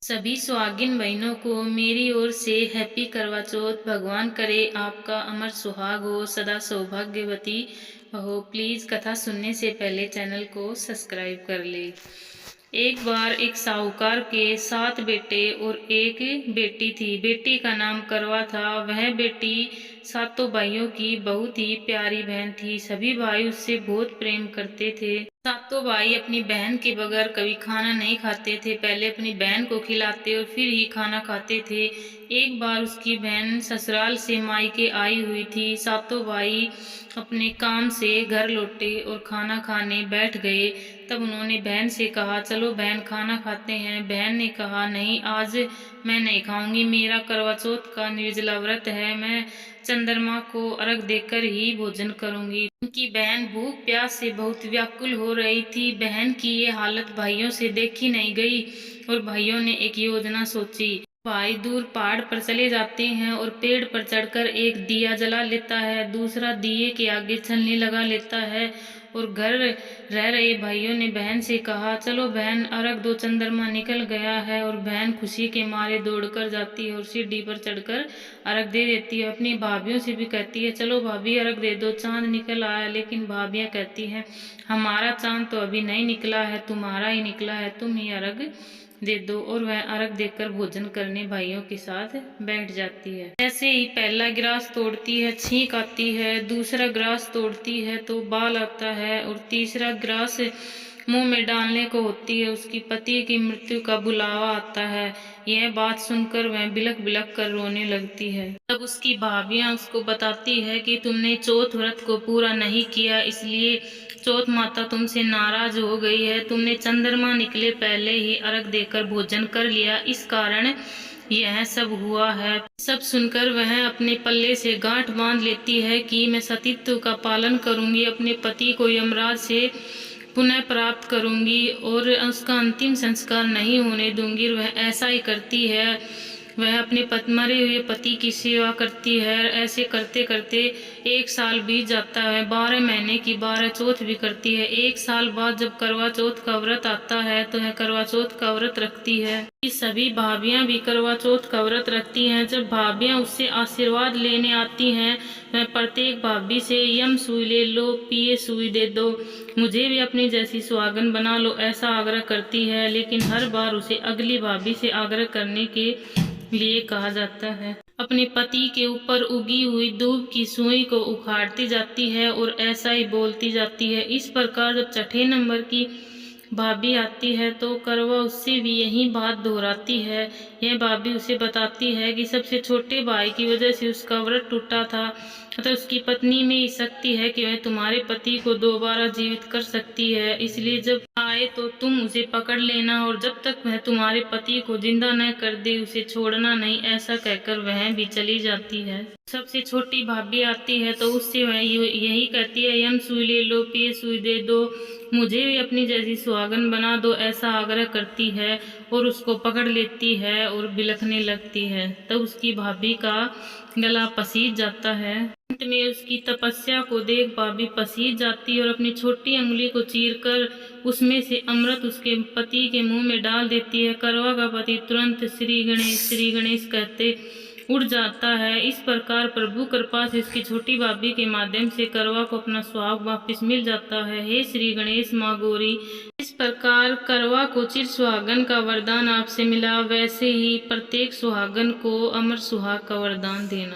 सभी सुहागिन बहनों को मेरी ओर से हैप्पी करवा चौथ। भगवान करे आपका अमर सुहाग हो, सदा सौभाग्यवती हो। प्लीज कथा सुनने से पहले चैनल को सब्सक्राइब कर ले। एक बार एक साहूकार के 7 बेटे और एक बेटी थी। बेटी का नाम करवा था। वह बेटी सातों भाइयों की बहुत ही प्यारी बहन थी। सभी भाई उससे बहुत प्रेम करते थे। सातों भाई अपनी बहन के बगैर कभी खाना नहीं खाते थे। पहले अपनी बहन को खिलाते और फिर ही खाना खाते थे। एक बार उसकी बहन ससुराल से मायके आई हुई थी। सातों भाई अपने काम से घर लौटे और खाना खाने बैठ गए। तब उन्होंने बहन से कहा, चलो बहन खाना खाते हैं। बहन ने कहा, नहीं आज मैं नहीं खाऊंगी, मेरा करवा चौथ का निर्जला व्रत है, मैं चंद्रमा को अर्घ देकर ही भोजन करूंगी। उनकी बहन भूख प्यास से बहुत व्याकुल हो रही थी। बहन की ये हालत भाइयों से देखी नहीं गई और भाइयों ने एक योजना सोची। भाई दूर पहाड़ पर चले जाते हैं और पेड़ पर चढ़कर एक दिया जला लेता है, दूसरा दिए के आगे छलनी लगा लेता है। और घर रह रहे भाइयों ने बहन से कहा, चलो बहन अर्घ दो, चंद्रमा निकल गया है। और बहन खुशी के मारे दौड़कर जाती है और सीढ़ी पर चढ़कर अर्घ दे देती है। अपनी भाभीियों से भी कहती है, चलो भाभी अर्घ दे दो, चांद निकल आया। लेकिन भाभियां कहती हैं, हमारा चांद तो अभी नहीं निकला है, तुम्हारा ही निकला है, तुम ही अर्घ दे दो। और वह अर्घ देकर भोजन करने भाइयों के साथ बैठ जाती है। ऐसे ही पहला गिलास तोड़ती है, छींक आती है, दूसरा गिलास तोड़ती है तो बाल आता है, और तीसरा गिलास मुंह में डालने को होती है, उसकी पति की मृत्यु का बुलावा आता है। यह बात सुनकर वह बिलख बिलख कर रोने लगती है। तब उसकी भाभियां उसको बताती है कि तुमने चौथ व्रत को पूरा नहीं किया, इसलिए चौथ माता तुमसे नाराज हो गई है। तुमने चंद्रमा निकले पहले ही अर्घ देकर भोजन कर लिया, इस कारण यह सब हुआ है। सब सुनकर वह अपने पल्ले से गांठ बांध लेती है कि मैं सतीत्व का पालन करूंगी, अपने पति को यमराज से पुनः प्राप्त करूंगी और उसका अंतिम संस्कार नहीं होने दूंगी। वह ऐसा ही करती है। वह अपने मरे हुए पति की सेवा करती है। ऐसे करते करते 1 साल बीत जाता है। 12 महीने की 12 चौथ भी करती है। 1 साल बाद जब करवा चौथ का व्रत आता है तो वह करवा चौथ का व्रत रखती है। सभी भाभियां भी करवा चौथ का व्रत रखती हैं। जब भाभियां उससे आशीर्वाद लेने आती हैं, वह प्रत्येक भाभी से यम सुई ले लो, पिए सुई दे दो, मुझे भी अपनी जैसी सुहागन बना लो, ऐसा आग्रह करती है। लेकिन हर बार उसे अगली भाभी से आग्रह करने के लिए कहा जाता है। अपने पति के ऊपर उगी हुई दूब की सुई को उखाड़ती जाती है और ऐसा ही बोलती जाती है। इस प्रकार जब छठे नंबर की भाभी आती है तो करवा उससे भी यही बात दोहराती है। यह भाभी उसे बताती है कि सबसे छोटे भाई की वजह से उसका व्रत टूटा था, अतः उसकी पत्नी में शक्ति है कि वह तुम्हारे पति को दोबारा जीवित कर सकती है, इसलिए जब आए तो तुम उसे पकड़ लेना और जब तक वह तुम्हारे पति को जिंदा न कर दे उसे छोड़ना नहीं। ऐसा कहकर वह भी चली जाती है। सबसे छोटी भाभी आती है तो उससे वह यही कहती है, यम सुई ले लो, पिए सुई दे दो, मुझे भी अपनी जैसी सुहागन बना दो, ऐसा आग्रह करती है और उसको पकड़ लेती है और बिलखने लगती है। तब उसकी भाभी का गला पसीज जाता है। अंत में उसकी तपस्या को देख भाभी पसीज जाती है और अपनी छोटी अंगुली को चीरकर उसमें से अमृत उसके पति के मुंह में डाल देती है। करवा का पति तुरंत श्री गणेश कहते उड़ जाता है। इस प्रकार प्रभु कृपा से इसकी छोटी भाभी के माध्यम से करवा को अपना सुहाग वापस मिल जाता है। हे श्री गणेश माँ गौरी, इस प्रकार करवा को चिर सुहागन का वरदान आपसे मिला, वैसे ही प्रत्येक सुहागन को अमर सुहाग का वरदान देना।